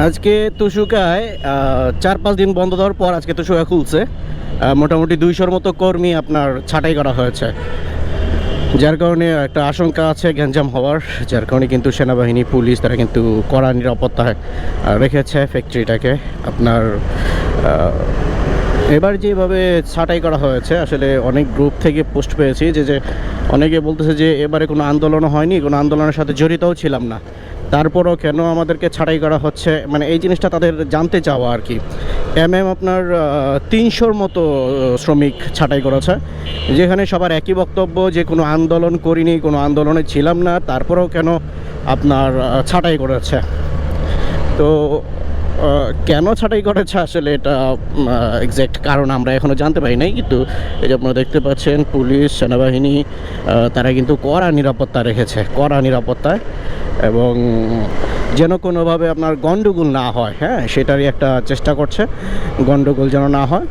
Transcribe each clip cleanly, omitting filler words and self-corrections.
আজকে তুষুকায় 4-5 দিন বন্ধ দেওয়ার পর আজকে তুষুকা খুলছে। মোটামুটি 200-র মতো কর্মী আপনার ছাঁটাই করা হয়েছে, যার কারণে একটা আশঙ্কা আছে গ্যাঞ্জাম হওয়ার। যার কারণে কিন্তু সেনাবাহিনী, পুলিশ তারা কিন্তু কড়া নিরাপত্তায় রেখেছে ফ্যাক্টরিটাকে। আপনার এবার যেভাবে ছাঁটাই করা হয়েছে, আসলে অনেক গ্রুপ থেকে পোস্ট পেয়েছি যে অনেকে বলতেছে যে এবারে কোনো আন্দোলনও হয়নি, কোনো আন্দোলনের সাথে জড়িতও ছিলাম না, তারপরও কেন আমাদেরকে ছাঁটাই করা হচ্ছে, মানে এই জিনিসটা তাদের জানতে চাওয়া আর কি। আপনার 300-র মতো শ্রমিক ছাঁটাই করেছে, যেখানে সবার একই বক্তব্য যে কোনো আন্দোলন করিনি, কোনো আন্দোলনে ছিলাম না, তারপরেও কেন আপনার ছাঁটাই করেছে। তো কেন ছাঁটাই করেছে আসলে এটা এক্স্যাক্ট কারণ আমরা এখনও জানতে পারি নাই। কিন্তু এই যে আপনারা দেখতে পাচ্ছেন পুলিশ, সেনাবাহিনী তারা কিন্তু কড়া নিরাপত্তা রেখেছে, কড়া নিরাপত্তায়, এবং যেন কোনোভাবে আপনার গণ্ডগোল না হয়, হ্যাঁ সেটারই একটা চেষ্টা করছে, গণ্ডগোল যেন না হয়।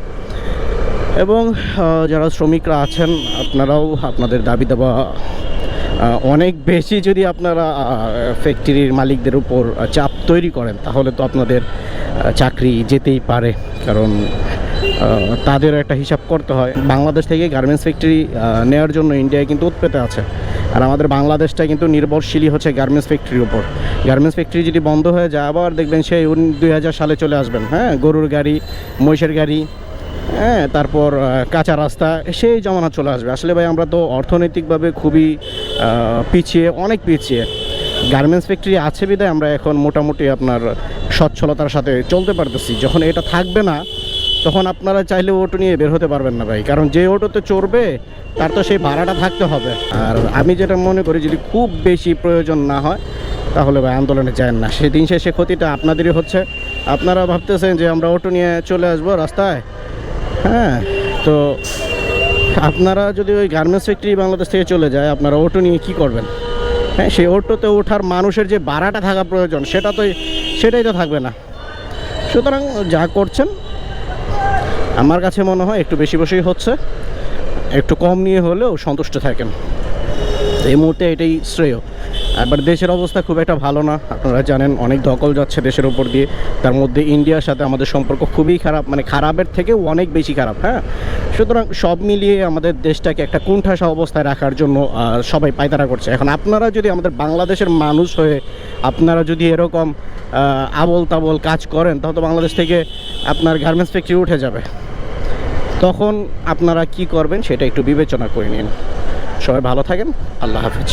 এবং যারা শ্রমিকরা আছেন আপনারাও আপনাদের দাবি দাবা অনেক বেশি যদি আপনারা ফ্যাক্টরির মালিকদের উপর চাপ তৈরি করেন, তাহলে তো আপনাদের চাকরি যেতেই পারে, কারণ তাদের একটা হিসাব করতে হয়। বাংলাদেশ থেকে গার্মেন্টস ফ্যাক্টরি নেওয়ার জন্য ইন্ডিয়ায় কিন্তু উৎপেতে আছে, আর আমাদের বাংলাদেশটা কিন্তু নির্ভরশীলই হচ্ছে গার্মেন্টস ফ্যাক্টরির উপর। গার্মেন্টস ফ্যাক্টরি যদি বন্ধ হয়ে যায়, আবার দেখবেন সেই 2000 সালে চলে আসবেন, হ্যাঁ গরুর গাড়ি, মহিষের গাড়ি, হ্যাঁ তারপর কাঁচা রাস্তা, সেই জমানা চলে আসবে। আসলে ভাই আমরা তো অর্থনৈতিকভাবে খুবই পিছিয়ে, অনেক পিছিয়ে। গার্মেন্টস ফ্যাক্টরি আছে বিধায় আমরা এখন মোটামুটি আপনার সচ্ছলতার সাথে চলতে পারতেছি। যখন এটা থাকবে না, তখন আপনারা চাইলে অটো নিয়ে বের হতে পারবেন না ভাই, কারণ যে অটোতে চড়বে তার তো সেই ভাড়াটা থাকতে হবে। আর আমি যেটা মনে করি, যদি খুব বেশি প্রয়োজন না হয় তাহলে ভাই আন্দোলনে যায় না। সেদিন শেষে ক্ষতিটা আপনাদেরই হচ্ছে। আপনারা ভাবতেছেন যে আমরা অটো নিয়ে চলে আসবো রাস্তায়, হ্যাঁ তো আপনারা যদি ওই গার্মেন্টস ফ্যাক্টরি বাংলাদেশ থেকে চলে যায়, আপনারা অটো নিয়ে কী করবেন? হ্যাঁ সেই অটোতে ওঠার মানুষের যে ভাড়াটা থাকা প্রয়োজন, সেটাই তো থাকবে না। সুতরাং যা করছেন আমার কাছে মনে হয় একটু বেশি বেশি হচ্ছে, একটু কম নিয়ে হলেও সন্তুষ্ট থাকেন, এই মুহূর্তে এটাই শ্রেয়। আবার দেশের অবস্থা খুব একটা ভালো না, আপনারা জানেন, অনেক দখল যাচ্ছে দেশের উপর দিয়ে। তার মধ্যে ইন্ডিয়ার সাথে আমাদের সম্পর্ক খুবই খারাপ, মানে খারাপের থেকেও অনেক বেশি খারাপ, হ্যাঁ। সুতরাং সব মিলিয়ে আমাদের দেশটাকে একটা কোণঠাসা অবস্থায় রাখার জন্য সবাই পায়তারা করছে। এখন আপনারা যদি আমাদের বাংলাদেশের মানুষ হয়ে আপনারা যদি এরকম আবল তাবল কাজ করেন, তাহলে তো বাংলাদেশ থেকে আপনার গার্মেন্টস ফ্যাক্টরি উঠে যাবে। তখন আপনারা কি করবেন সেটা একটু বিবেচনা করে নিন। সবাই ভালো থাকেন, আল্লাহ হাফেজ।